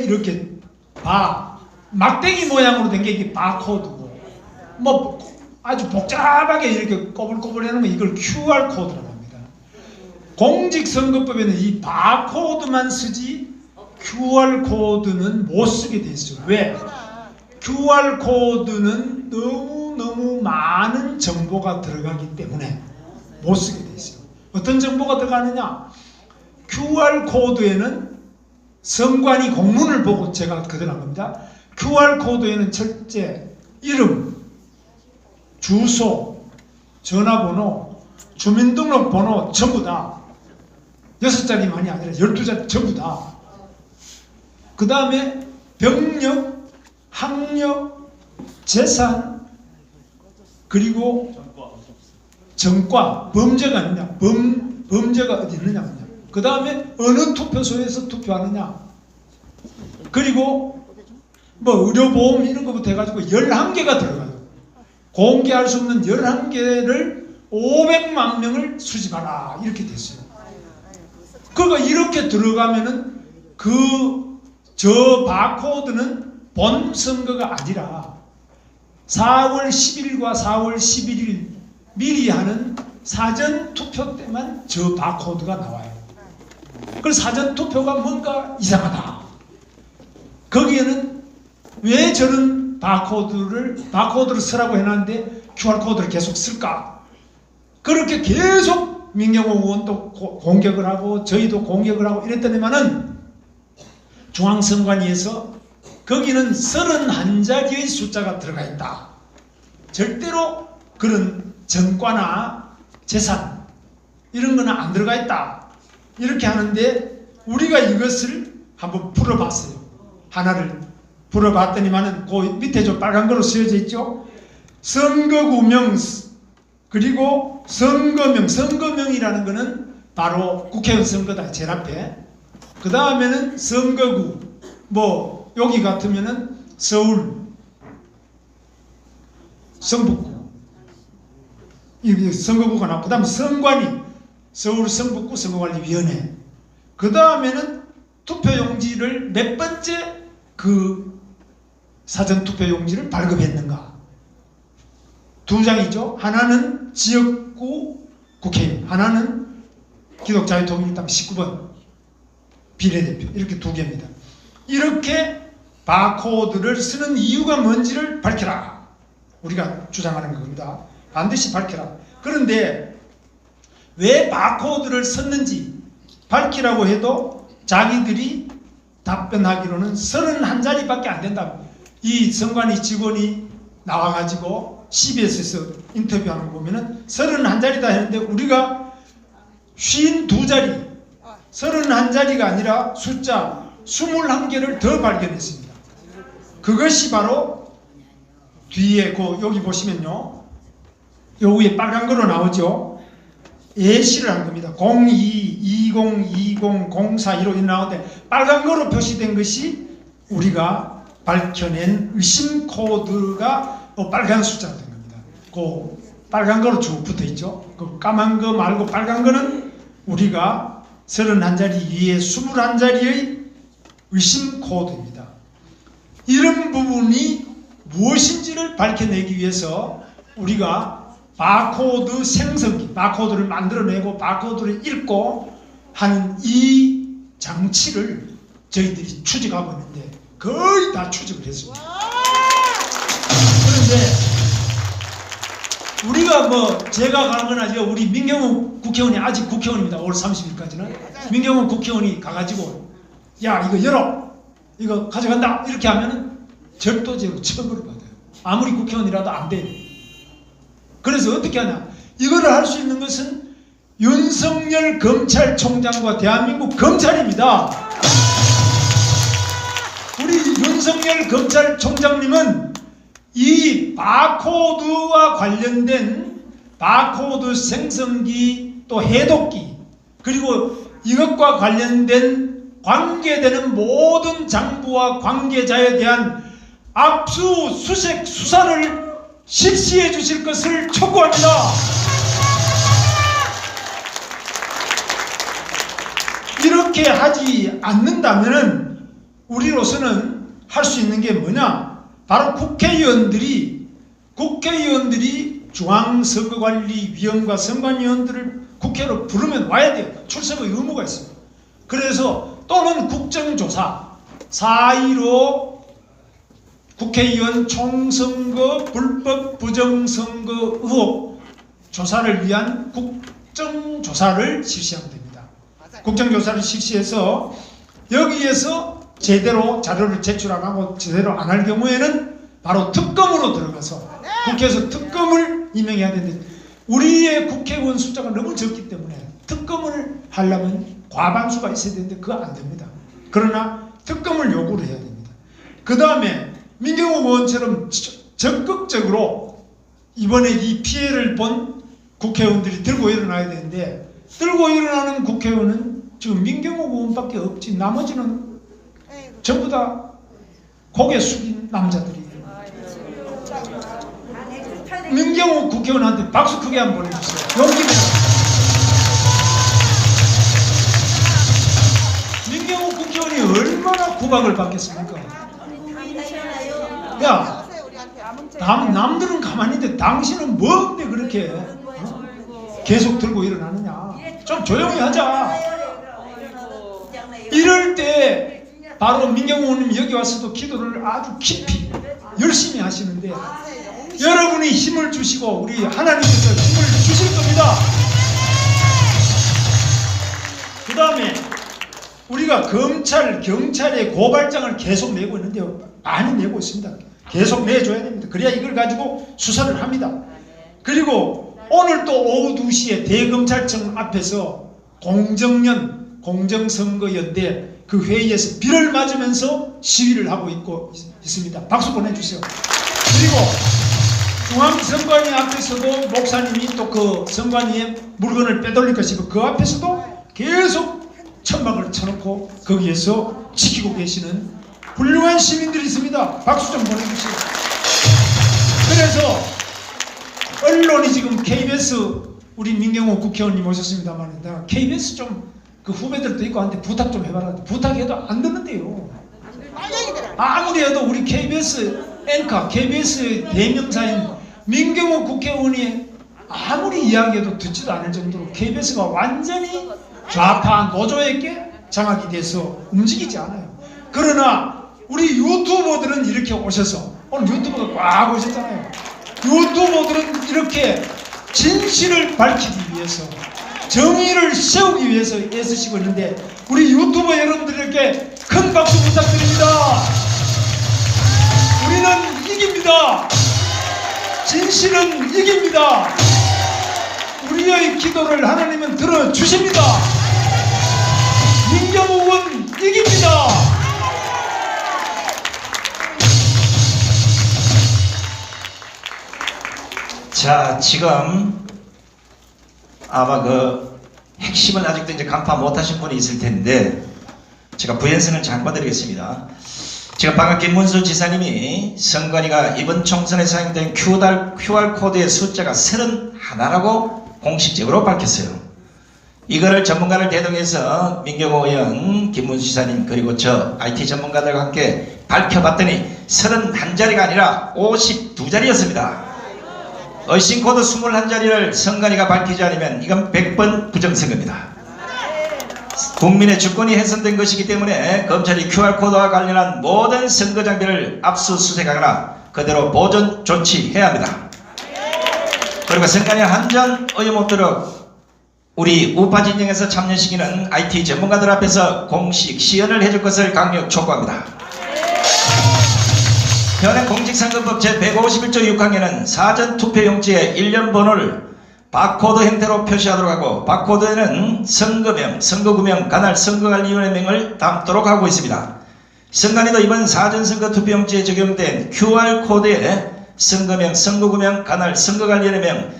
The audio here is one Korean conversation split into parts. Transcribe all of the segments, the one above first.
이렇게 막대기 모양으로 된 게 이게 바코드고, 뭐 아주 복잡하게 이렇게 꼬불꼬불 해놓은 거 이걸 QR 코드라고 합니다. 공직선거법에는 이 바코드만 쓰지 QR 코드는 못 쓰게 돼 있어요. 왜? QR 코드는 너무 많은 정보가 들어가기 때문에 못 쓰게 돼 있어요. 어떤 정보가 들어가느냐? QR 코드에는 선관위 공문을 보고 제가 그대로 한 겁니다. QR 코드에는 첫째 이름, 주소, 전화번호, 주민등록번호 전부 다 6자리만이 아니라 12자리 전부 다. 그 다음에 병력, 학력, 재산, 그리고 전과, 범죄가 있느냐, 범죄가 어디 있느냐. 그 다음에 어느 투표소에서 투표하느냐. 그리고 뭐 의료보험 이런 것부터 해가지고 11개가 들어가요. 공개할 수 없는 11개를 500만 명을 수집하라 이렇게 됐어요. 그러니까 이렇게 들어가면은 저 바코드는 본 선거가 아니라 4월 10일과 4월 11일 미리 하는 사전 투표 때만 저 바코드가 나와요. 그래서 사전 투표가 뭔가 이상하다. 거기에는 왜 저런 바코드를 쓰라고 해놨는데 QR코드를 계속 쓸까? 그렇게 계속 민경호 의원도 공격을 하고 저희도 공격을 하고 이랬더니만은 중앙선관위에서 거기는 31자리의 숫자가 들어가 있다. 절대로 그런 전과나 재산 이런 거는 안 들어가 있다. 이렇게 하는데 우리가 이것을 한번 풀어봤어요. 하나를 풀어봤더니만은 그 밑에 좀 빨간 거로 쓰여져 있죠. 선거구명 그리고 선거명이라는 거는 바로 국회의원 선거다. 제일 앞에. 그 다음에는 선거구, 뭐 여기 같으면은 서울, 성북구 이 선거구가 나오고, 그 다음에 선관위, 서울 성북구 선거관리위원회. 그 다음에는 투표용지를 몇 번째 그 사전투표용지를 발급했는가. 2장이죠. 하나는 지역구 국회의원, 하나는 기독자유통일당 19번 비례대표. 이렇게 2개입니다. 이렇게 바코드를 쓰는 이유가 뭔지를 밝혀라. 우리가 주장하는 겁니다. 반드시 밝혀라. 그런데 왜 바코드를 썼는지 밝히라고 해도 자기들이 답변하기로는 31자리밖에 안 된다. 이 선관위 직원이 나와가지고 CBS에서 인터뷰하는 거 보면은 31자리다 했는데 우리가 52자리, 31자리가 아니라 숫자 21개를 더 발견했습니다. 그것이 바로 뒤에 여기 보시면요. 요 위에 빨간 거로 나오죠. 예시를 한 겁니다. 02, 20, 20, 04, 15 이렇게 나오는데 빨간 거로 표시된 것이 우리가 밝혀낸 의심 코드가 빨간 숫자가 된 겁니다. 그 빨간 거로 쭉 붙어 있죠. 그 까만 거 말고 빨간 거는 우리가 31자리 위에 21자리의 의심 코드입니다. 이런 부분이 무엇인지를 밝혀내기 위해서 우리가 바코드 생성기, 바코드를 만들어내고 바코드를 읽고 하는 이 장치를 저희들이 추적하고 있는데 거의 다 추적을 했습니다. 그런데 우리가 뭐 제가 가는 건 아니죠. 우리 민경훈 국회의원이 아직 국회의원입니다. 올 30일까지는. 민경훈 국회의원이 가가지고 야 이거 열어! 이거 가져간다! 이렇게 하면은 절도죄로 처벌을 받아요. 아무리 국회의원이라도 안 돼요. 그래서 어떻게 하냐? 이거를 할 수 있는 것은 윤석열 검찰총장과 대한민국 검찰입니다. 우리 윤석열 검찰총장님은 이 바코드와 관련된 바코드 생성기 또 해독기 그리고 이것과 관련된 관계되는 모든 장부와 관계자에 대한 압수수색 수사를 실시해 주실 것을 촉구합니다. 이렇게 하지 않는다면 우리로서는 할 수 있는 게 뭐냐? 바로 국회의원들이 중앙선거관리위원과 선관위원들을 국회로 부르면 와야 돼요. 출석의 의무가 있습니다. 그래서 또는 국정조사 4.15 국회의원 총선거 불법 부정선거 의혹 조사를 위한 국정조사를 실시하면 됩니다. 국정조사를 실시해서 여기에서 제대로 자료를 제출 안 하고 제대로 안 할 경우에는 바로 특검으로 들어가서 국회에서 특검을 임명해야 되는데 우리의 국회의원 숫자가 너무 적기 때문에 특검을 하려면 과반수가 있어야 되는데 그거 안 됩니다. 그러나 특검을 요구를 해야 됩니다. 그 다음에 민경욱 의원처럼 적극적으로 이번에 이 피해를 본 국회의원들이 들고 일어나야 되는데 들고 일어나는 국회의원은 지금 민경욱 의원밖에 없지 나머지는 전부 다 고개 숙인 남자들이에요. 민경욱 국회의원한테 박수 크게 한번 보내주세요. 용기 내서. 민경욱 국회의원이 얼마나 구박을 받겠습니까? 야, 남들은 가만히 있는데 당신은 뭔데 그렇게 계속 들고 일어나느냐. 좀 조용히 하자. 이럴 때 바로 민경욱 의원님 여기 와서도 기도를 아주 깊이 열심히 하시는데 여러분이 힘을 주시고 우리 하나님께서 힘을 주실 겁니다. 그 다음에 우리가 검찰, 경찰에 고발장을 계속 내고 있는데요. 많이 내고 있습니다. 계속 내줘야 됩니다. 그래야 이걸 가지고 수사를 합니다. 그리고 오늘 또 오후 2시에 대검찰청 앞에서 공정선거연대 그 회의에서 비를 맞으면서 시위를 하고 있습니다. 박수 보내주세요. 그리고 중앙선관위 앞에서도 목사님이 또 그 선관위에 물건을 빼돌릴 것이고 그 앞에서도 계속 천막을 쳐놓고 거기에서 지키고 계시는 훌륭한 시민들이 있습니다. 박수 좀 보내주세요. 그래서 언론이 지금 KBS 우리 민경욱 국회의원님 오셨습니다만 내가 KBS 좀 그 후배들도 있고 한테 부탁 좀 해봐라. 부탁해도 안 듣는데요. 아무리 해도 우리 KBS 앵커, KBS 대명사인 민경욱 국회의원이 아무리 이야기해도 듣지도 않을 정도로 KBS가 완전히 좌파 노조에게 장악이 돼서 움직이지 않아요. 그러나 우리 유튜버들은 이렇게 오셔서 오늘 유튜버가 꽉 오셨잖아요. 유튜버들은 이렇게 진실을 밝히기 위해서 정의를 세우기 위해서 애쓰시고 있는데 우리 유튜버 여러분들에게 큰 박수 부탁드립니다. 우리는 이깁니다. 진실은 이깁니다. 우리의 기도를 하나님은 들어주십니다. 민경욱은 이깁니다. 자, 지금 아마 그 핵심을 아직도 이제 간파 못하신 분이 있을 텐데 제가 부연성을 잠깐 드리겠습니다. 지금 방금 김문수 지사님이 선관위가 이번 총선에 사용된 QR코드의 숫자가 31라고 공식적으로 밝혔어요. 이거를 전문가를 대동해서 민경욱 의원, 김문수 지사님 그리고 저 IT 전문가들과 함께 밝혀봤더니 31자리가 아니라 52자리였습니다. 의심코드 21자리를 선관위가 밝히지 않으면 이건 100번 부정선거입니다. 국민의 주권이 훼손된 것이기 때문에 검찰이 QR코드와 관련한 모든 선거 장비를 압수수색하거나 그대로 보존 조치해야 합니다. 그리고 선관위 한전 의혹 없도록 우리 우파 진영에서 참여시키는 IT 전문가들 앞에서 공식 시연을 해줄 것을 강력 촉구합니다. 현행 공직선거법 제151조 6항에는 사전투표용지에 일련 번호를 바코드 형태로 표시하도록 하고 바코드에는 선거명, 선거구명, 관할 선거관리위원회명을 담도록 하고 있습니다. 선관위도 이번 사전선거 투표용지에 적용된 QR코드에 선거명, 선거구명, 관할 선거관리위원회명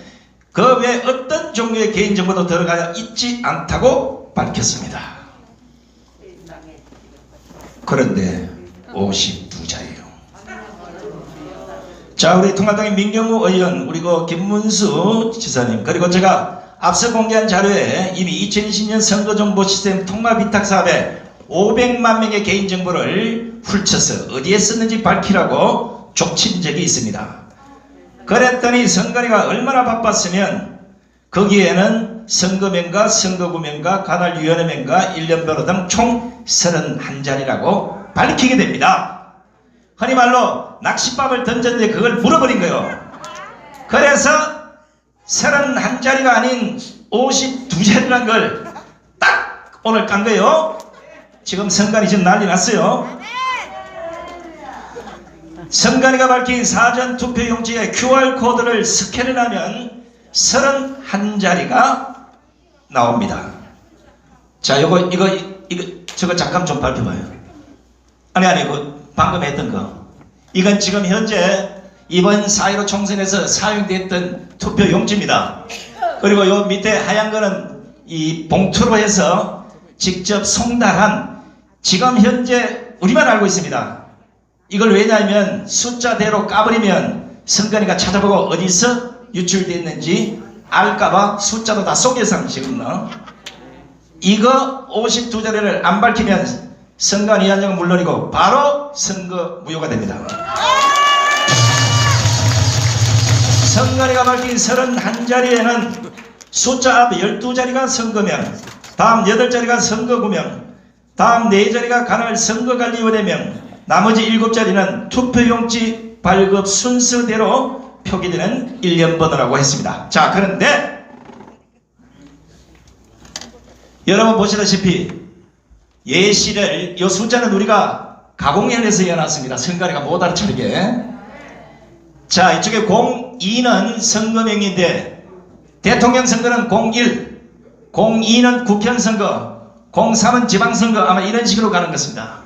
그 외 어떤 종류의 개인정보도 들어가 있지 않다고 밝혔습니다. 그런데 52자예요. 자, 우리 통합당의 민경욱 의원, 우리 그 김문수 지사님, 그리고 제가 앞서 공개한 자료에 이미 2020년 선거정보시스템 통합위탁사업에 500만 명의 개인정보를 훌쳐서 어디에 썼는지 밝히라고 족친 적이 있습니다. 그랬더니 선관위가 얼마나 바빴으면 거기에는 선거명과 선거구명과 관할위원회명과 1년번호 등 총 31자리라고 밝히게 됩니다. 흔히 말로 낚싯밥을 던졌는데 그걸 물어버린 거예요. 그래서 31자리가 아닌 52자리라는 걸 딱 오늘 깐 거예요. 지금 선관위 지금 난리 났어요. 선관위가 밝힌 사전투표용지에 QR코드를 스캔을 하면 31자리가 나옵니다. 자, 이거 저거 잠깐 좀 발표봐요. 아니, 방금 했던 거. 이건 지금 현재 이번 4.15 총선에서 사용됐던 투표용지입니다. 그리고 요 밑에 하얀 거는 이 봉투로 해서 직접 송달한, 지금 현재 우리만 알고 있습니다. 이걸 왜냐하면 숫자대로 까버리면 선관위가 찾아보고 어디서 유출됐는지 알까봐 숫자도 다 속여서 지금 이거 52자리를 안 밝히면 선관위원장은 물론이고 바로 선거 무효가 됩니다. 선관위가 밝힌 31자리에는 숫자 앞 12자리가 선거명, 다음 8자리가 선거구명, 다음 4자리가 관할 선거관리위원회명, 나머지 7자리는 투표용지 발급 순서대로 표기되는 1년번호라고 했습니다. 자, 그런데 여러분 보시다시피 예시를, 이 숫자는 우리가 가공해내서 해놨습니다. 선관위가 못 알아차리게. 자, 이쪽에 02는 선거명인데 대통령 선거는 01, 02는 국회의원 선거, 03은 지방선거, 아마 이런 식으로 가는 것입니다.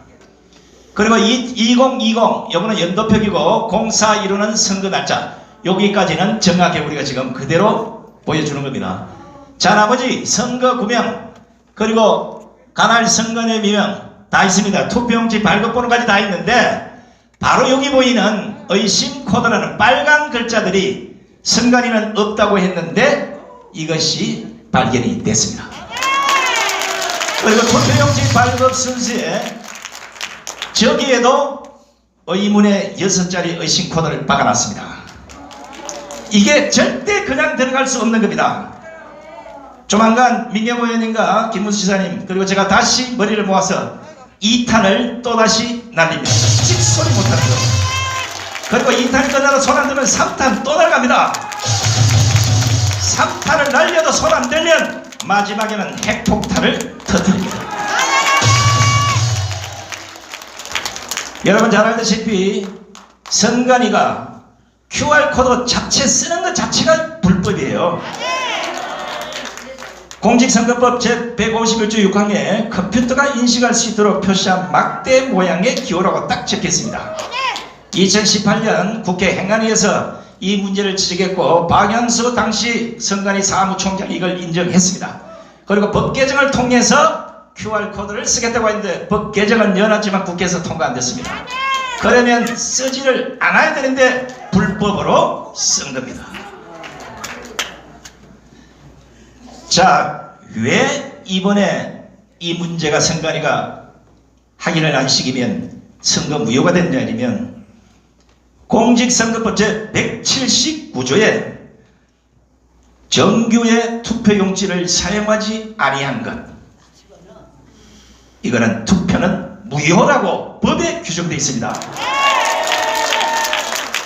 그리고 2020, 요거는 연도표기고 0415는 선거 날짜. 여기까지는 정확히 우리가 지금 그대로 보여주는 겁니다. 자, 나머지 선거 구명, 그리고 관할 선거내 미명 다 있습니다. 투표용지 발급번호까지 다 있는데 바로 여기 보이는 의심 코드라는 빨간 글자들이 선관위는 없다고 했는데 이것이 발견이 됐습니다. 그리고 투표용지 발급 순서에 저기에도 의문의 6자리 의심 코드를 박아놨습니다. 이게 절대 그냥 들어갈 수 없는 겁니다. 조만간 민경호 의원님과 김문수 지사님 그리고 제가 다시 머리를 모아서 2탄을 또다시 날립니다. 찍소리 못하는 거. 그리고 2탄이 끝나도 손 안 들면 3탄 또 날갑니다. 3탄을 날려도 손 안 들면 마지막에는 핵폭탄을 터뜨립니다. 여러분 잘 알다시피 선관위가 QR코드 자체 쓰는 것 자체가 불법이에요. 공직선거법 제151조 6항에 컴퓨터가 인식할 수 있도록 표시한 막대 모양의 기호라고 딱 적혔습니다. 2018년 국회 행안위에서 이 문제를 지적했고 박영수 당시 선관위 사무총장이 이걸 인정했습니다. 그리고 법 개정을 통해서 QR코드를 쓰겠다고 했는데 법 개정은 연하지만 국회에서 통과 안 됐습니다. 그러면 쓰지를 않아야 되는데 불법으로 쓴 겁니다. 자, 왜 이번에 이 문제가 선관위가 확인을 안 시키면 선거 무효가 됐냐 아니면 공직선거법 제179조에 정규의 투표용지를 사용하지 아니한 것, 이거는 투표는 무효라고 법에 규정되어 있습니다.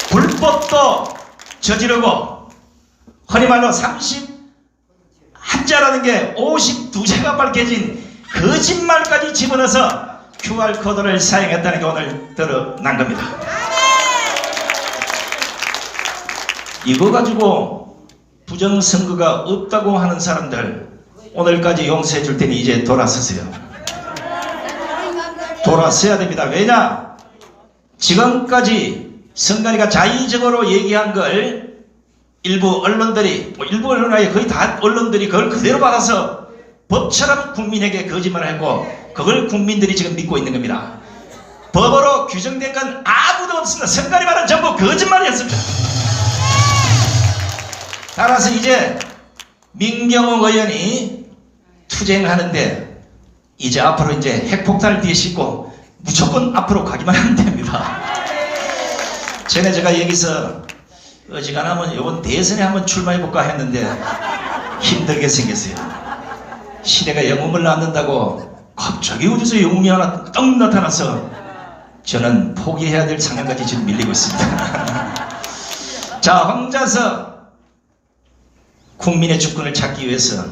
불법도 저지르고 흔히 말로 31자라는 게 52자가 밝혀진 거짓말까지 집어넣어서 QR코드를 사용했다는 게 오늘 드러난 겁니다. 이거 가지고 부정선거가 없다고 하는 사람들 오늘까지 용서해 줄 테니 이제 돌아서세요. 돌아서야 됩니다. 왜냐? 지금까지 선관위가 자의적으로 얘기한 걸 일부 언론들이, 일부 언론 아니고 거의 다 언론들이 그걸 그대로 받아서 법처럼 국민에게 거짓말을 하고 그걸 국민들이 지금 믿고 있는 겁니다. 법으로 규정된 건 아무도 없습니다. 선관위 말은 전부 거짓말이었습니다. 따라서 이제 민경호 의원이 투쟁하는데 이제 앞으로 이제 핵폭탄을 뒤에 싣고 무조건 앞으로 가기만 하면 됩니다. 전에 제가 여기서 어지간하면 이번 대선에 한번 출마해볼까 했는데 힘들게 생겼어요. 시대가 영웅을 낳는다고 갑자기 어디서 영웅이 하나 떡 나타나서 저는 포기해야 될 상황까지 지금 밀리고 있습니다. 자, 혼자서 국민의 주권을 찾기 위해서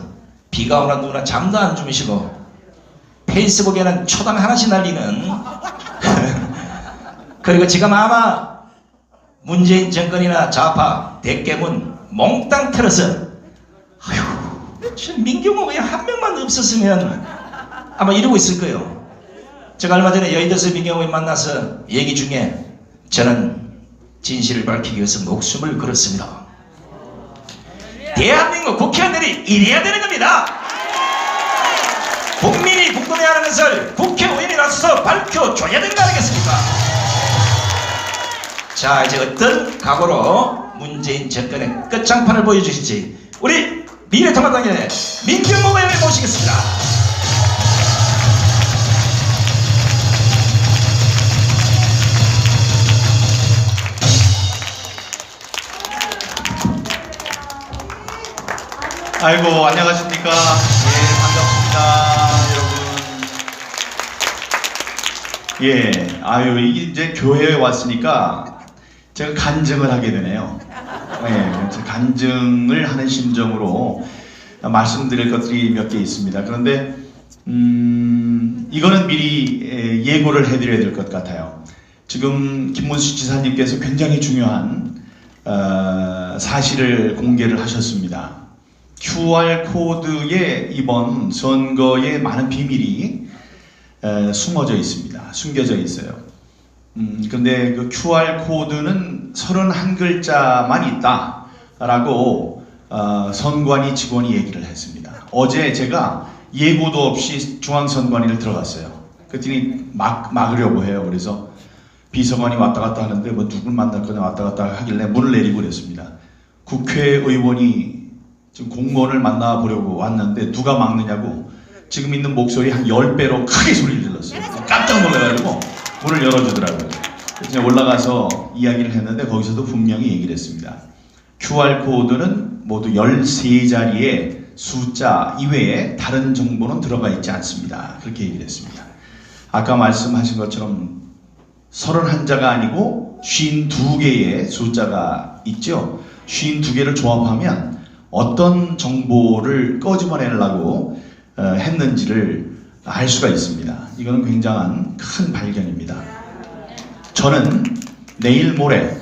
비가 오나 누나 잠도 안 주무시고 페이스북에는 초당 하나씩 날리는 그리고 지금 아마 문재인 정권이나 좌파 대깨문 몽땅 틀어서 아휴 저 민경호 그냥 한 명만 없었으면 아마 이러고 있을 거예요. 제가 얼마 전에 여의도에서 민경호를 만나서 얘기 중에 저는 진실을 밝히기 위해서 목숨을 걸었습니다. 대한민국 국회의원들이 이래야 되는 겁니다. 국민이 궁금해하는 것을 국회의원이 나서서 밝혀줘야 되는 거 아니겠습니까? 자, 이제 어떤 각오로 문재인 정권의 끝장판을 보여주실지 우리 미래통합당의 민경호 의원을 모시겠습니다. 아이고, 안녕하십니까. 예, 반갑습니다, 여러분. 예, 아유, 이게 이제 교회에 왔으니까 제가 간증을 하게 되네요. 예, 간증을 하는 심정으로 말씀드릴 것들이 몇 개 있습니다. 그런데, 이거는 미리 예고를 해드려야 될 것 같아요. 지금 김문수 지사님께서 굉장히 중요한 사실을 공개를 하셨습니다. QR코드에 이번 선거에 많은 비밀이 숨어져 있습니다. 숨겨져 있어요. 근데 그 QR코드는 31글자만 있다라고 선관위 직원이 얘기를 했습니다. 어제 제가 예고도 없이 중앙선관위를 들어갔어요. 그랬더니 막으려고 해요. 그래서 비서관이 왔다 갔다 하는데 뭐 누굴 만날 거냐 왔다 갔다 하길래 문을 내리고 그랬습니다. 국회의원이 지금 공무원을 만나보려고 왔는데 누가 막느냐고 지금 있는 목소리 한 10배로 크게 소리를 질렀어요. 깜짝 놀라가지고 문을 열어주더라고요. 그래서 올라가서 이야기를 했는데 거기서도 분명히 얘기를 했습니다. QR코드는 모두 13자리의 숫자 이외에 다른 정보는 들어가 있지 않습니다. 그렇게 얘기를 했습니다. 아까 말씀하신 것처럼 31자가 아니고 52개의 숫자가 있죠. 52개를 조합하면 어떤 정보를 꺼집어내려고 했는지를 알 수가 있습니다. 이거는 굉장한 큰 발견입니다. 저는 내일 모레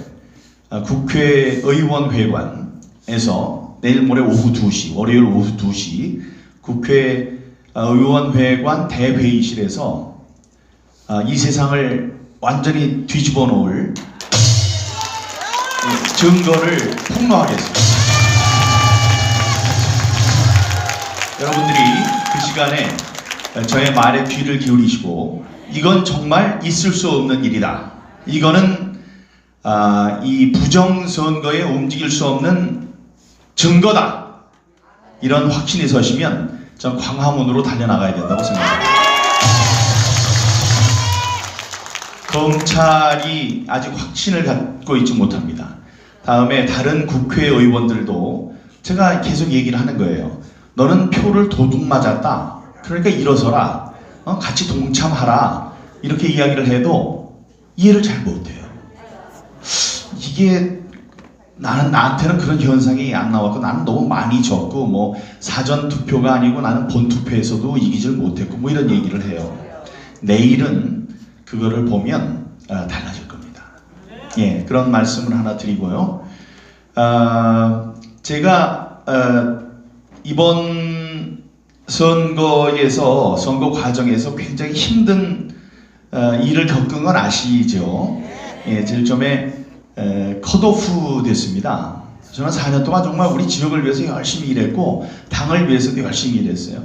국회의원회관에서 내일 모레 오후 2시, 월요일 오후 2시 국회의원회관 대회의실에서 이 세상을 완전히 뒤집어 놓을 증거를 폭로하겠습니다. 여러분들이 그 시간에 저의 말에 귀를 기울이시고 이건 정말 있을 수 없는 일이다. 이거는 이 부정선거에 움직일 수 없는 증거다. 이런 확신이 서시면 전 광화문으로 달려나가야 된다고 생각합니다. 검찰이 아직 확신을 갖고 있지 못합니다. 다음에 다른 국회의원들도 제가 계속 얘기를 하는 거예요. 너는 표를 도둑 맞았다. 그러니까 일어서라. 같이 동참하라. 이렇게 이야기를 해도 이해를 잘 못해요. 이게 나한테는 그런 현상이 안 나왔고 나는 너무 많이 졌고 뭐 사전 투표가 아니고 나는 본 투표에서도 이기질 못했고 뭐 이런 얘기를 해요. 내일은 그거를 보면 달라질 겁니다. 예, 그런 말씀을 하나 드리고요. 제가 이번 선거에서 선거 과정에서 굉장히 힘든 일을 겪은 건 아시죠? 예, 제일 처음에 컷오프 됐습니다. 저는 4년 동안 정말 우리 지역을 위해서 열심히 일했고 당을 위해서도 열심히 일했어요.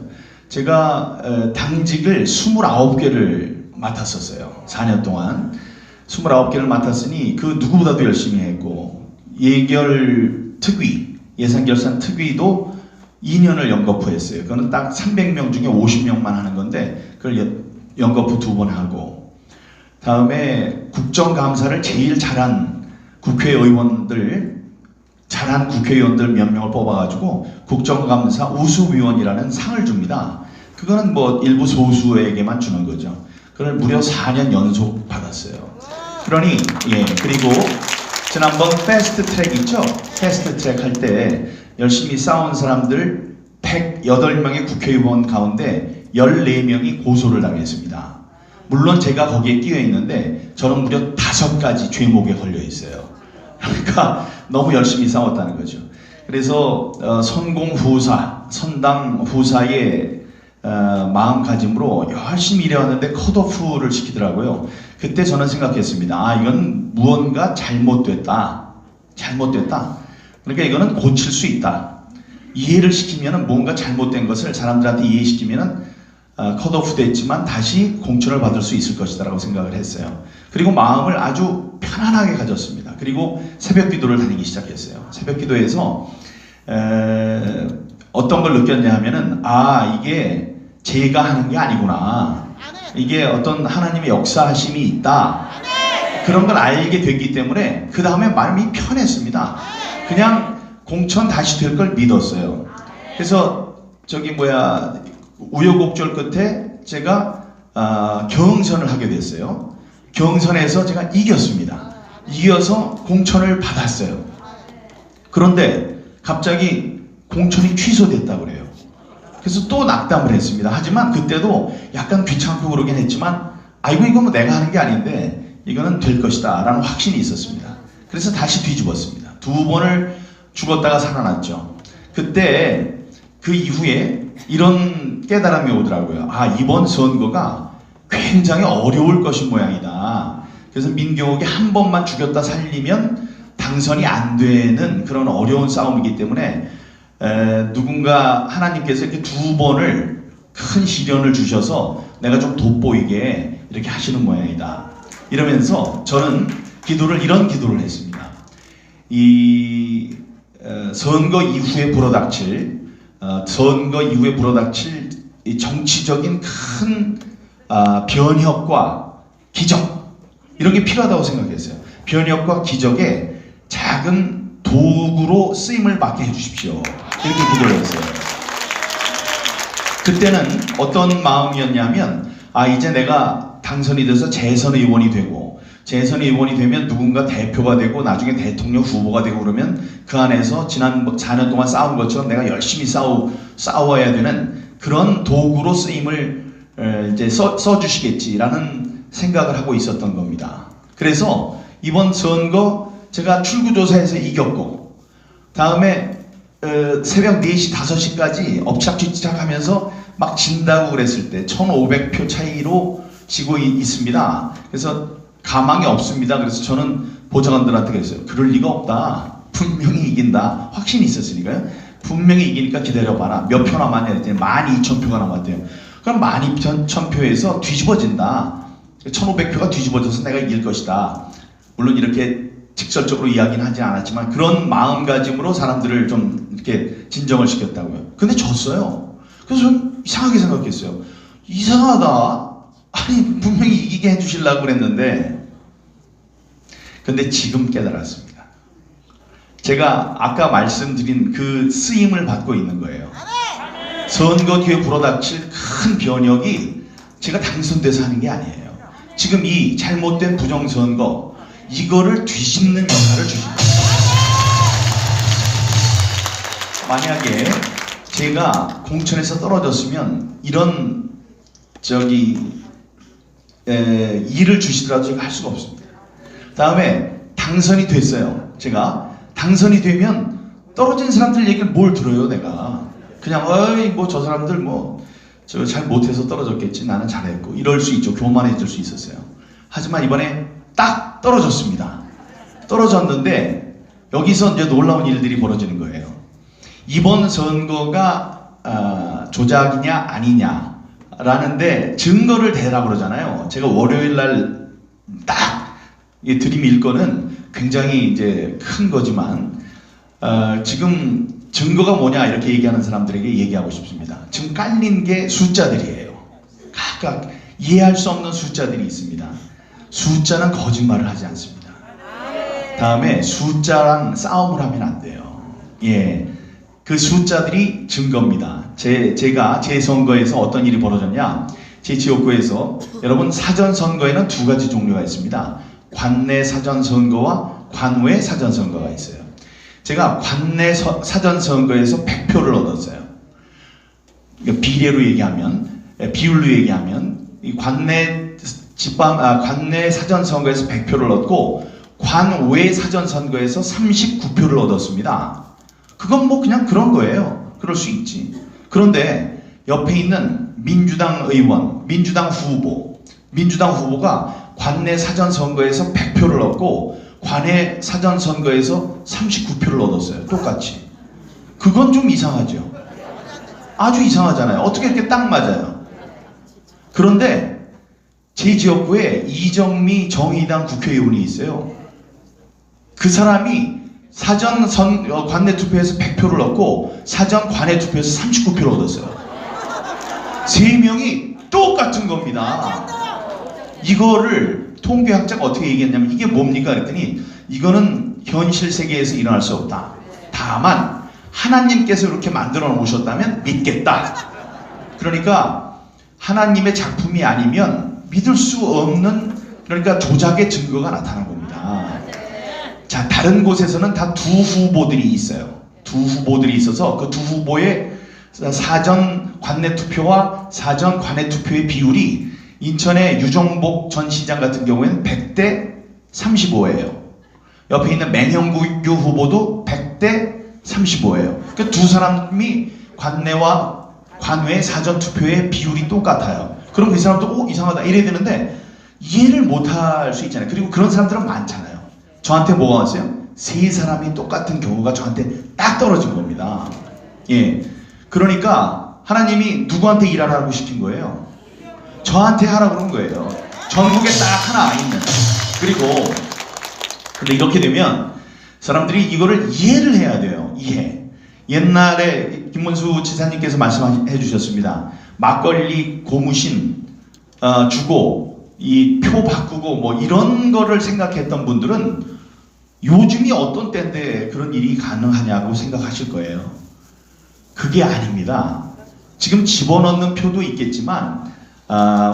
제가 당직을 29개를 맡았었어요. 4년 동안 29개를 맡았으니 그 누구보다도 열심히 했고 예결특위, 예산결산 특위도 2년을 연거푸했어요. 그거는 딱 300명 중에 50명만 하는 건데 그걸 연거푸 2번 하고, 다음에 국정감사를 제일 잘한 국회의원들 몇 명을 뽑아가지고 국정감사 우수위원이라는 상을 줍니다. 그거는 뭐 일부 소수에게만 주는 거죠. 그걸 무려 4년 연속 받았어요. 그러니 그리고 지난번 패스트 트랙 있죠? 패스트 트랙 할 때 열심히 싸운 사람들 108명의 국회의원 가운데 14명이 고소를 당했습니다. 물론 제가 거기에 끼어 있는데 저는 무려 5가지 죄목에 걸려 있어요. 그러니까 너무 열심히 싸웠다는 거죠. 그래서 선공 후사, 선당 후사의 마음가짐으로 열심히 일해왔는데 컷오프를 시키더라고요. 그때 저는 생각했습니다. 이건 무언가 잘못됐다. 그러니까 이거는 고칠 수 있다. 이해를 시키면 뭔가 잘못된 것을 사람들한테 이해시키면 컷오프 됐지만 다시 공천을 받을 수 있을 것이다 라고 생각을 했어요. 그리고 마음을 아주 편안하게 가졌습니다. 그리고 새벽 기도를 다니기 시작했어요. 새벽 기도에서 어떤 걸 느꼈냐 하면은 이게 제가 하는 게 아니구나. 이게 어떤 하나님의 역사하심이 있다. 그런 걸 알게 됐기 때문에 그 다음에 마음이 편했습니다. 그냥 공천 다시 될 걸 믿었어요. 그래서 우여곡절 끝에 제가 경선을 하게 됐어요. 경선에서 제가 이겼습니다. 이겨서 공천을 받았어요. 그런데 갑자기 공천이 취소됐다고 그래요. 그래서 또 낙담을 했습니다. 하지만 그때도 약간 귀찮고 그러긴 했지만 이거 뭐 내가 하는 게 아닌데 이거는 될 것이다 라는 확신이 있었습니다. 그래서 다시 뒤집었습니다. 2번을 죽었다가 살아났죠. 그때 그 이후에 이런 깨달음이 오더라고요. 이번 선거가 굉장히 어려울 것인 모양이다. 그래서 민경욱이 한 번만 죽였다 살리면 당선이 안 되는 그런 어려운 싸움이기 때문에 누군가 하나님께서 이렇게 2번을 큰 시련을 주셔서 내가 좀 돋보이게 이렇게 하시는 모양이다. 이러면서 저는 이런 기도를 했습니다. 이 선거 이후에 불어닥칠 이 정치적인 큰 변혁과 기적, 이런 게 필요하다고 생각했어요. 변혁과 기적에 작은 도구로 쓰임을 받게 해주십시오. 이렇게 기도를 했어요. 그때는 어떤 마음이었냐면 이제 내가 당선이 돼서 재선 의원이 되고, 재선 의원이 되면 누군가 대표가 되고 나중에 대통령 후보가 되고 그러면 그 안에서 지난 4년 동안 싸운 것처럼 내가 열심히 싸워야 되는 그런 도구로 쓰임을 이제 써주시겠지라는 생각을 하고 있었던 겁니다. 그래서 이번 선거 제가 출구조사에서 이겼고, 다음에 새벽 4시, 5시까지 엎치락뒤치락 하면서 막 진다고 그랬을 때 1500표 차이로 지고 있습니다. 그래서 가망이 없습니다. 그래서 저는 보좌관들한테 그랬어요. 그럴 리가 없다. 분명히 이긴다. 확신이 있었으니까요. 분명히 이기니까 기다려봐라. 몇 표 남았냐 했더니 12,000표가 남았대요. 그럼 12,000표에서 뒤집어진다. 1,500표가 뒤집어져서 내가 이길 것이다. 물론 이렇게 직설적으로 이야기는 하지 않았지만 그런 마음가짐으로 사람들을 좀 이렇게 진정을 시켰다고요. 근데 졌어요. 그래서 좀 이상하게 생각했어요. 이상하다. 분명히 이기게 해주시려고 그랬는데, 근데 지금 깨달았습니다. 제가 아까 말씀드린 그 쓰임을 받고 있는 거예요. 선거 뒤에 불어닥칠 큰 변혁이 제가 당선돼서 하는 게 아니에요. 지금 이 잘못된 부정선거, 이거를 뒤집는 역할을 주십니다. 만약에 제가 공천에서 떨어졌으면 이런 일을 주시더라도 제가 할 수가 없습니다. 다음에 당선이 됐어요. 제가 당선이 되면 떨어진 사람들 얘기를 뭘 들어요, 내가. 그냥 저 사람들 저 잘 못해서 떨어졌겠지, 나는 잘했고, 이럴 수 있죠. 교만해질 수 있었어요. 하지만 이번에 딱 떨어졌습니다. 떨어졌는데 여기서 이제 놀라운 일들이 벌어지는 거예요. 이번 선거가 조작이냐 아니냐 라는데 증거를 대라고 그러잖아요. 제가 월요일 날 딱 드림 일거는 굉장히 이제 큰 거지만 지금 증거가 뭐냐 이렇게 얘기하는 사람들에게 얘기하고 싶습니다. 지금 깔린 게 숫자들이에요. 각각 이해할 수 없는 숫자들이 있습니다. 숫자는 거짓말을 하지 않습니다. 다음에 숫자랑 싸움을 하면 안 돼요. 예, 그 숫자들이 증거입니다. 제가 제 선거에서 어떤 일이 벌어졌냐? 제 지역구에서 여러분 사전 선거에는 두 가지 종류가 있습니다. 관내 사전 선거와 관외 사전 선거가 있어요. 제가 관내 사전 선거에서 100표를 얻었어요. 비례로 얘기하면, 비율로 얘기하면 이 관내 사전 선거에서 100표를 얻고 관외 사전 선거에서 39표를 얻었습니다. 그건 뭐 그냥 그런 거예요. 그럴 수 있지. 그런데 옆에 있는 민주당 의원, 민주당 후보가 관내 사전 선거에서 100표를 얻고 관외 사전 선거에서 39표를 얻었어요. 똑같이. 그건 좀 이상하죠. 아주 이상하잖아요. 어떻게 이렇게 딱 맞아요. 그런데 제 지역구에 이정미 정의당 국회의원이 있어요. 그 사람이 관내 투표에서 100표를 얻고 사전 관외 투표에서 39표를 얻었어요. 세 명이 똑같은 겁니다. 이거를 통계학자가 어떻게 얘기했냐면 이게 뭡니까? 그랬더니 이거는 현실 세계에서 일어날 수 없다. 다만 하나님께서 이렇게 만들어 놓으셨다면 믿겠다. 그러니까 하나님의 작품이 아니면 믿을 수 없는, 그러니까 조작의 증거가 나타난 겁니다. 자, 다른 곳에서는 다 두 후보들이 있어요. 두 후보들이 있어서 그 두 후보의 사전 관내 투표와 사전 관외 투표의 비율이 인천의 유정복 전 시장 같은 경우에는 100대 35예요. 옆에 있는 맹형규 후보도 100대 35예요. 그러니까 두 사람이 관내와 관외 사전 투표의 비율이 똑같아요. 그럼 그 사람도 이상하다 이래야 되는데 이해를 못할 수 있잖아요. 그리고 그런 사람들은 많잖아요. 저한테 뭐가 왔어요? 세 사람이 똑같은 경우가 저한테 딱 떨어진 겁니다. 예, 그러니까 하나님이 누구한테 일하라고 시킨 거예요? 저한테 하라고 그런 거예요. 전국에 딱 하나 있는. 그리고 근데 이렇게 되면 사람들이 이거를 이해를 해야 돼요. 이해. 옛날에 김문수 지사님께서 말씀해 주셨습니다. 막걸리 고무신 주고 이 표 바꾸고 뭐 이런 거를 생각했던 분들은 요즘이 어떤 때인데 그런 일이 가능하냐고 생각하실 거예요. 그게 아닙니다. 지금 집어넣는 표도 있겠지만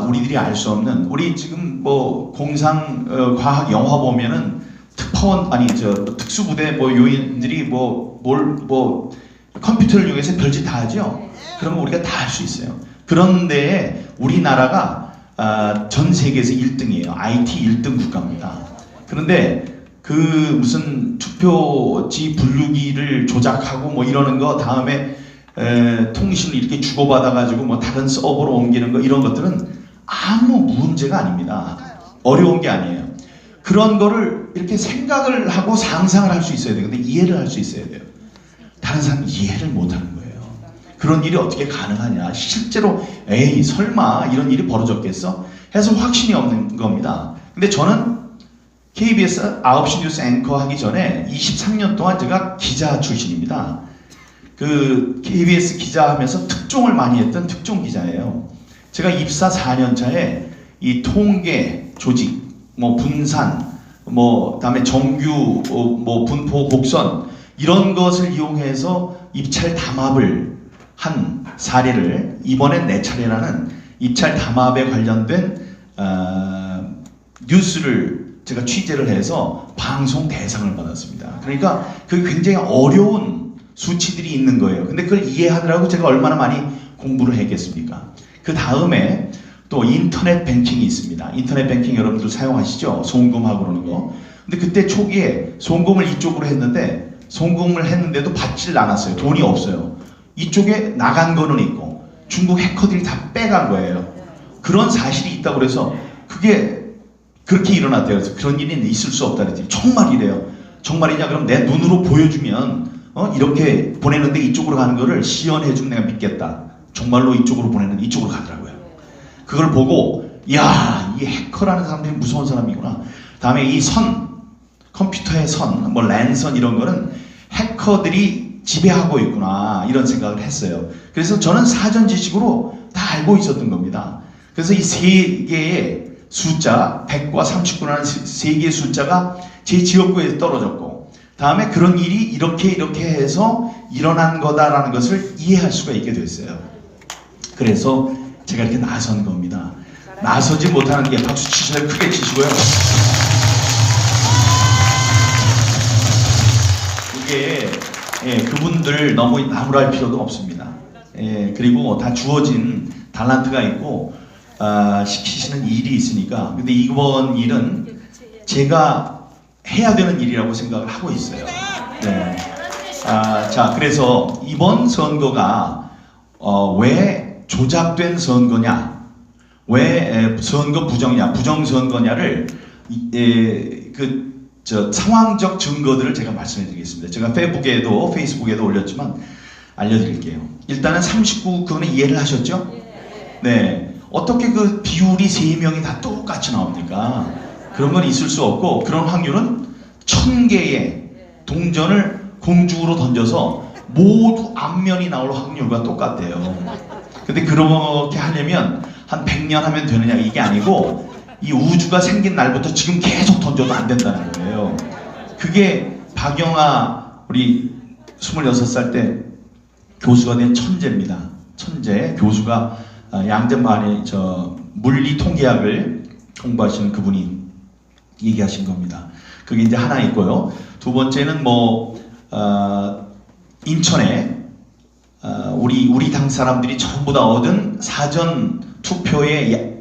우리들이 알 수 없는, 우리 지금 뭐 공상 과학 영화 보면은 특파원 특수부대 뭐 요인들이 컴퓨터를 이용해서 별짓 다 하죠. 그런 거 우리가 다 할 수 있어요. 그런데 우리나라가 전 세계에서 1등이에요. IT 1등 국가입니다. 그런데 그 무슨 투표지 분류기를 조작하고 뭐 이러는 거, 다음에 통신을 이렇게 주고받아가지고 뭐 다른 서버로 옮기는 거, 이런 것들은 아무 문제가 아닙니다. 어려운 게 아니에요. 그런 거를 이렇게 생각을 하고 상상을 할 수 있어야 돼요. 근데 이해를 할 수 있어야 돼요. 다른 사람은 이해를 못 하는 거예요. 그런 일이 어떻게 가능하냐. 실제로 에이 설마 이런 일이 벌어졌겠어? 해서 확신이 없는 겁니다. 근데 저는 KBS 9시 뉴스 앵커 하기 전에 23년 동안 제가 기자 출신입니다. 그 KBS 기자 하면서 특종을 많이 했던 특종 기자예요. 제가 입사 4년 차에 이 통계, 조직, 뭐 분산, 뭐 다음에 정규, 뭐 분포, 곡선 이런 것을 이용해서 입찰 담합을 한 사례를 이번엔 내 차례라는 입찰 담합에 관련된 뉴스를 제가 취재를 해서 방송 대상을 받았습니다. 그러니까 그게 굉장히 어려운 수치들이 있는 거예요. 근데 그걸 이해하느라고 제가 얼마나 많이 공부를 했겠습니까? 그 다음에 또 인터넷 뱅킹이 있습니다. 인터넷 뱅킹 여러분들 사용하시죠? 송금하고 그러는 거. 근데 그때 초기에 송금을 이쪽으로 했는데 송금을 했는데도 받질 않았어요. 돈이 없어요. 이쪽에 나간 거는 있고 중국 해커들이 다 빼간 거예요. 그런 사실이 있다고 그래서 그게 그렇게 일어났대요. 그래서 그런 일이 있을 수 없다 그랬더니 정말이래요. 정말이냐? 그럼 내 눈으로 보여주면 이렇게 보내는데 이쪽으로 가는 거를 시연해주면 내가 믿겠다. 정말로 이쪽으로 보내는데 이쪽으로 가더라고요. 그걸 보고 야, 이 해커라는 사람들이 무서운 사람이구나. 다음에 이 선, 컴퓨터의 선, 뭐 랜선 이런 거는 해커들이 지배하고 있구나 이런 생각을 했어요. 그래서 저는 사전 지식으로 다 알고 있었던 겁니다. 그래서 이 세 개의 숫자 100과 39라는 세 개의 숫자가 제 지역구에 떨어졌고 다음에 그런 일이 이렇게 해서 일어난 거다라는 것을 이해할 수가 있게 됐어요. 그래서 제가 이렇게 나선 겁니다. 나서지 못하는 게 박수 치시면 크게 치시고요. 이게 그분들 너무 나무랄 필요도 없습니다. 그리고 다 주어진 달란트가 있고 시키시는 일이 있으니까. 근데 이번 일은 제가 해야 되는 일이라고 생각을 하고 있어요. 네. 자, 그래서 이번 선거가 왜 조작된 선거냐, 왜 선거 부정이냐, 부정선거냐를 상황적 증거들을 제가 말씀해 드리겠습니다. 제가 페이스북에도 올렸지만 알려드릴게요. 일단은 39그거는 이해를 하셨죠? 네. 어떻게 그 비율이 3명이 다 똑같이 나옵니까? 그런 건 있을 수 없고, 그런 확률은 1000개의 동전을 공중으로 던져서 모두 앞면이 나올 확률과 똑같대요. 근데 그렇게 하려면 한 100년 하면 되느냐, 이게 아니고 이 우주가 생긴 날부터 지금 계속 던져도 안 된다는 거예요. 그게 박영하 우리 26살 때 교수가 된 천재입니다. 천재 교수가 양재만의 물리 통계학을 공부하시는 그분이 얘기하신 겁니다. 그게 이제 하나 있고요. 두 번째는 인천에 우리 당 사람들이 전부 다 얻은 사전 투표의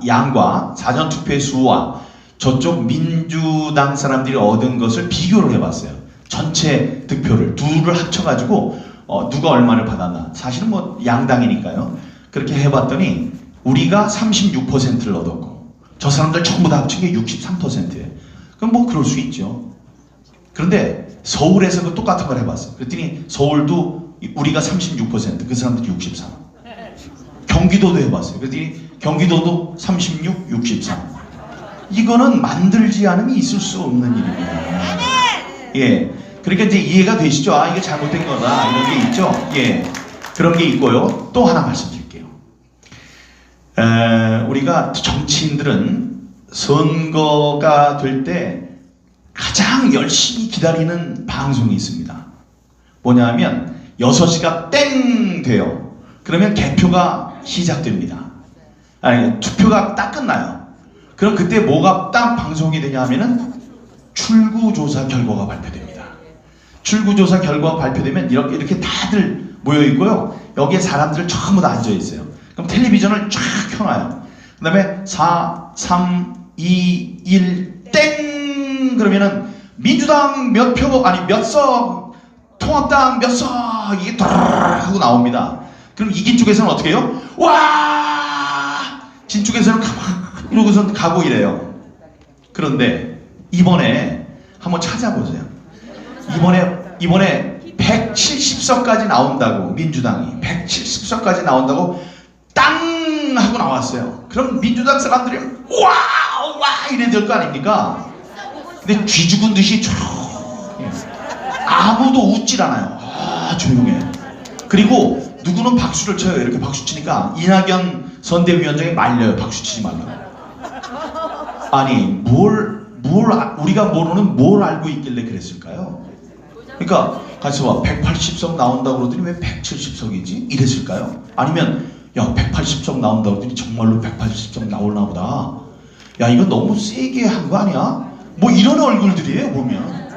양과 사전 투표의 수와 저쪽 민주당 사람들이 얻은 것을 비교를 해봤어요. 전체 득표를 둘을 합쳐가지고 누가 얼마를 받았나. 사실은 양당이니까요. 그렇게 해봤더니 우리가 36%를 얻었고 저 사람들 전부 다 합친 게 63%예요. 그럼 그럴 수 있죠. 그런데 서울에서 그 똑같은 걸 해봤어요. 그랬더니 서울도 우리가 36%, 그 사람들이 63%. 경기도도 해봤어요. 그랬더니 경기도도 36, 63. 이거는 만들지 않으면 있을 수 없는 일입니다. 예. 그러니까 이제 이해가 되시죠? 이게 잘못된 거다. 이런 게 있죠? 예. 그런 게 있고요. 또 하나 말씀드릴게요. 우리가 정치인들은 선거가 될 때 가장 열심히 기다리는 방송이 있습니다. 뭐냐면 6시가 땡 돼요. 그러면 개표가 시작됩니다. 투표가 딱 끝나요. 그럼 그때 뭐가 딱 방송이 되냐 하면은 출구조사 결과가 발표됩니다. 출구조사 결과가 발표되면 이렇게 다들 모여 있고요. 여기에 사람들 전부 다 앉아 있어요. 그럼 텔레비전을 쫙 켜놔요. 그 다음에 4, 3, 2, 1, 땡! 그러면은 민주당 몇 표, 몇 석, 통합당 몇 석, 이게 하고 나옵니다. 그럼 이긴 쪽에서는 어떻게 해요? 와! 진 쪽에서는 이러고서 가고 이래요. 그런데 이번에 한번 찾아보세요. 이번에 170석까지 나온다고, 민주당이 170석까지 나온다고 땅 하고 나왔어요. 그럼 민주당 사람들이 와 이래 될 거 아닙니까? 근데 쥐 죽은 듯이 아무도 웃질 않아요. 조용해. 그리고 누구는 박수를 쳐요. 이렇게 박수 치니까 이낙연 선대위원장이 말려요. 박수 치지 말라고. 아니 우리가 모르는 뭘 알고 있길래 그랬을까요? 그러니까 같이 봐. 180석 나온다고 그러더니 왜 170석이지? 이랬을까요? 아니면 180석 나온다고 그러더니 정말로 180석 나올나 보다. 이거 너무 세게 한 거 아니야? 이런 얼굴들이에요. 보면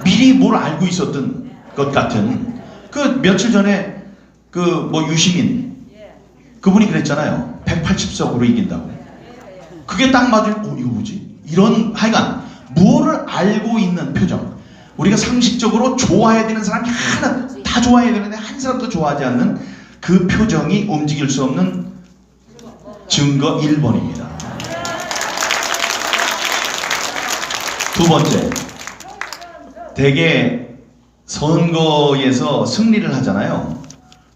미리 뭘 알고 있었던 것 같은. 며칠 전에 유시민 그분이 그랬잖아요. 180석으로 이긴다고. 그게 딱 맞으면 이거 뭐지? 이런 하여간 뭐를 알고 있는 표정. 우리가 상식적으로 좋아해야 되는 사람이 하나 다 좋아해야 되는데 한 사람도 좋아하지 않는 그 표정이 움직일 수 없는 증거 1번입니다. 두 번째, 대개 선거에서 승리를 하잖아요.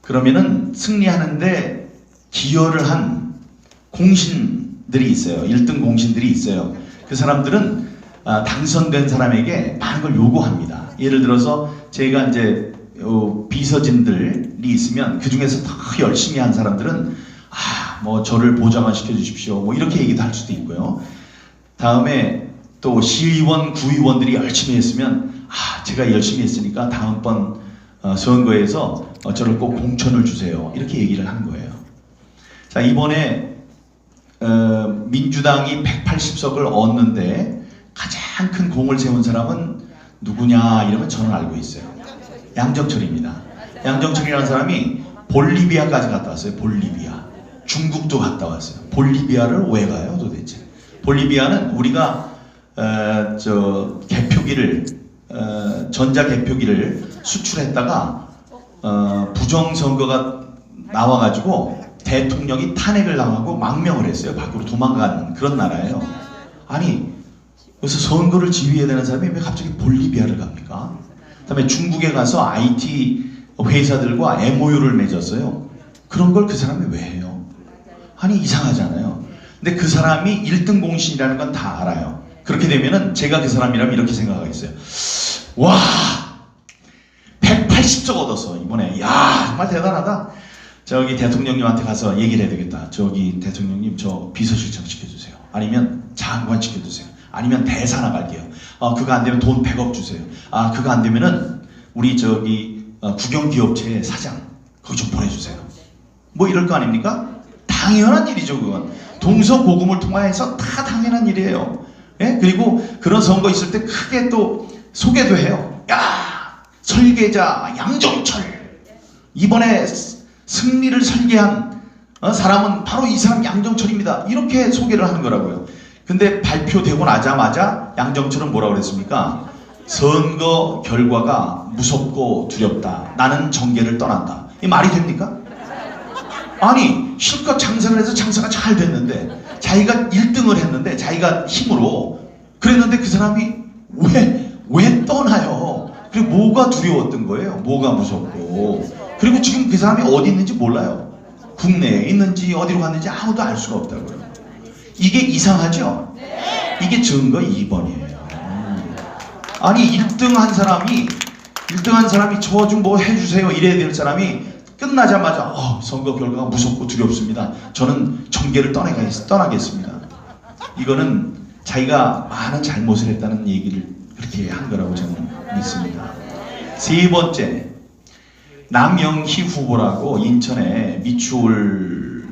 그러면은 승리하는데 기여를 한 공신들이 있어요. 1등 공신들이 있어요. 그 사람들은 당선된 사람에게 많은 걸 요구합니다. 예를 들어서 제가 이제 비서진들이 있으면 그 중에서 더 열심히 한 사람들은 뭐 저를 보좌관 시켜주십시오. 뭐 이렇게 얘기도 할 수도 있고요. 다음에 또 시의원, 구의원들이 열심히 했으면 제가 열심히 했으니까 다음번 선거에서 저를 꼭 공천을 주세요. 이렇게 얘기를 하는 거예요. 자, 이번에 민주당이 180석을 얻는데 가장 큰 공을 세운 사람은 누구냐 이러면 저는 알고 있어요. 양정철입니다. 양정철이라는 사람이 볼리비아까지 갔다 왔어요. 볼리비아. 중국도 갔다 왔어요. 볼리비아를 왜 가요 도대체? 볼리비아는 우리가 개표기를 전자 개표기를 수출했다가 부정선거가 나와가지고 대통령이 탄핵을 당하고 망명을 했어요. 밖으로 도망간 그런 나라예요. 아니 그래서 선거를 지휘해야 되는 사람이 왜 갑자기 볼리비아를 갑니까? 그다음에 중국에 가서 IT 회사들과 MOU를 맺었어요. 그런 걸 그 사람이 왜 해요? 아니 이상하잖아요. 근데 그 사람이 1등 공신이라는 건 다 알아요. 그렇게 되면은 제가 그 사람이라면 이렇게 생각하겠어요. 와 180석 얻었어 이번에. 야 정말 대단하다. 저기 대통령님한테 가서 얘기를 해야 되겠다. 저기 대통령님 저 비서실장 시켜주세요. 아니면 장관 시켜주세요. 아니면 대사 나갈게요. 그거 안 되면 돈 100억 주세요. 그거 안 되면은 우리 저기 국영기업체 사장 거기 좀 보내주세요. 뭐 이럴 거 아닙니까? 당연한 일이죠. 그건 동서고금을 통해서 다 당연한 일이에요. 예? 그리고 그런 선거 있을 때 크게 또 소개도 해요. 야 설계자 양정철 이번에 승리를 설계한 사람은 바로 이 사람 양정철입니다. 이렇게 소개를 하는 거라고요. 근데 발표되고 나자마자 양정철은 뭐라고 그랬습니까? 선거 결과가 무섭고 두렵다. 나는 정계를 떠난다. 이 말이 됩니까? 아니 실컷 장사를 해서 장사가 잘 됐는데 자기가 1등을 했는데 자기가 힘으로 그랬는데 그 사람이 왜 떠나요? 그리고 뭐가 두려웠던 거예요? 뭐가 무섭고. 그리고 지금 그 사람이 어디 있는지 몰라요. 국내에 있는지 어디로 갔는지 아무도 알 수가 없다고요. 이게 이상하죠? 이게 증거 2번이에요. 아니 1등 한 사람이 저 좀 뭐 해주세요 이래야 될 사람이 끝나자마자 선거 결과가 무섭고 두렵습니다. 저는 정계를 떠나겠습니다. 이거는 자기가 많은 잘못을 했다는 얘기를 그렇게 한 거라고 저는 믿습니다. 세 번째, 남영희 후보라고 인천에 미추홀에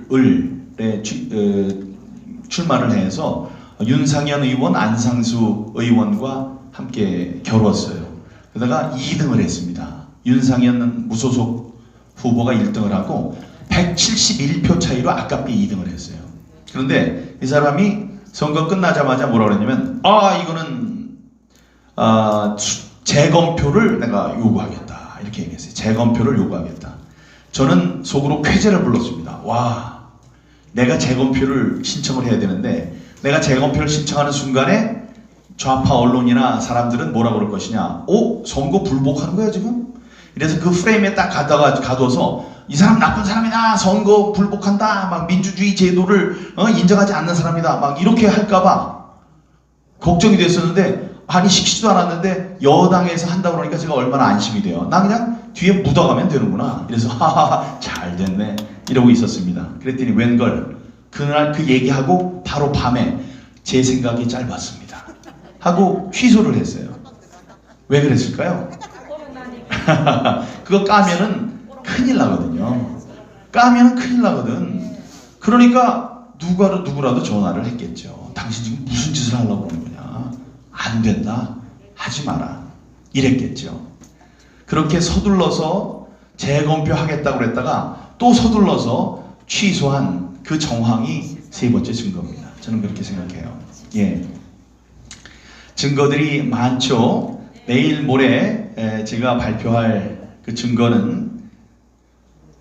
출마를 해서 윤상현 의원, 안상수 의원과 함께 겨뤘어요. 그러다가 2등을 했습니다. 윤상현 무소속 후보가 1등을 하고 171표 차이로 아깝게 2등을 했어요. 그런데 이 사람이 선거 끝나자마자 뭐라 그랬냐면 이거는 재검표를 내가 요구하겠다 이렇게 얘기했어요. 재검표를 요구하겠다. 저는 속으로 쾌재를 불렀습니다. 와 내가 재검표를 신청을 해야 되는데 내가 재검표를 신청하는 순간에 좌파 언론이나 사람들은 뭐라 그럴 것이냐. 선거 불복하는 거야 지금? 그래서 그 프레임에 딱 가둬서 이 사람 나쁜 사람이다. 선거 불복한다. 막 민주주의 제도를 인정하지 않는 사람이다. 막 이렇게 할까봐 걱정이 됐었는데 아니 시키지도 않았는데 여당에서 한다고 그러니까 제가 얼마나 안심이 돼요. 나 그냥 뒤에 묻어가면 되는구나. 그래서 하하하 잘 됐네 이러고 있었습니다. 그랬더니 웬걸 그날 그 얘기하고 바로 밤에 제 생각이 짧았습니다 하고 취소를 했어요. 왜 그랬을까요? 그거 까면은 큰일 나거든요. 까면은 큰일 나거든. 그러니까 누구라도 전화를 했겠죠. 당신 지금 무슨 짓을 하려고 하는 거냐? 안 된다. 하지 마라. 이랬겠죠. 그렇게 서둘러서 재검표 하겠다고 그랬다가 또 서둘러서 취소한 그 정황이 세 번째 증거입니다. 저는 그렇게 생각해요. 예. 증거들이 많죠. 내일 모레 제가 발표할 그 증거는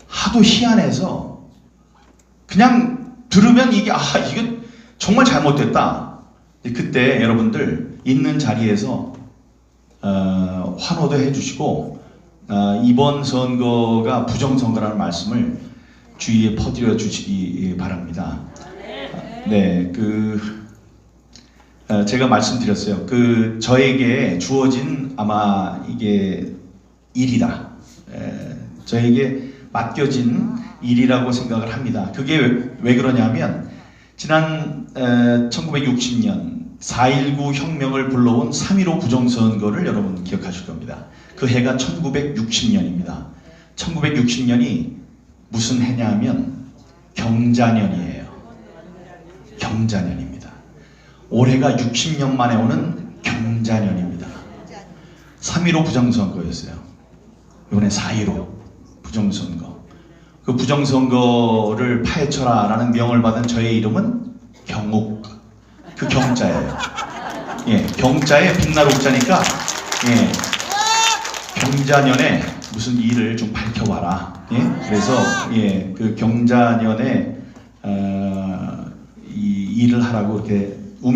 하도 희한해서 그냥 들으면 이게 이거 정말 잘못됐다. 그때 여러분들 있는 자리에서 환호도 해주시고 이번 선거가 부정선거라는 말씀을 주위에 퍼뜨려 주시기 바랍니다. 네, 제가 말씀드렸어요. 저에게 주어진 아마 이게 일이다. 저에게 맡겨진 일이라고 생각을 합니다. 그게 왜 그러냐면 지난 1960년 4.19 혁명을 불러온 3.15 부정선거를 여러분 기억하실 겁니다. 그 해가 1960년입니다. 1960년이 무슨 해냐면 경자년이에요. 경자년입니다. 올해가 60년 만에 오는 경자년입니다. 3.15 부정선거였어요. 이번에 4.15 부정선거. 그 부정선거를 파헤쳐라 라는 명을 받은 저의 이름은 경욱. 그 경자예요. 예, 경자에 빛날 옥자니까 예, 경자년에 무슨 일을 좀 밝혀봐라. 예, 그래서 예, 그 경자년에 이 일을 하라고 이렇게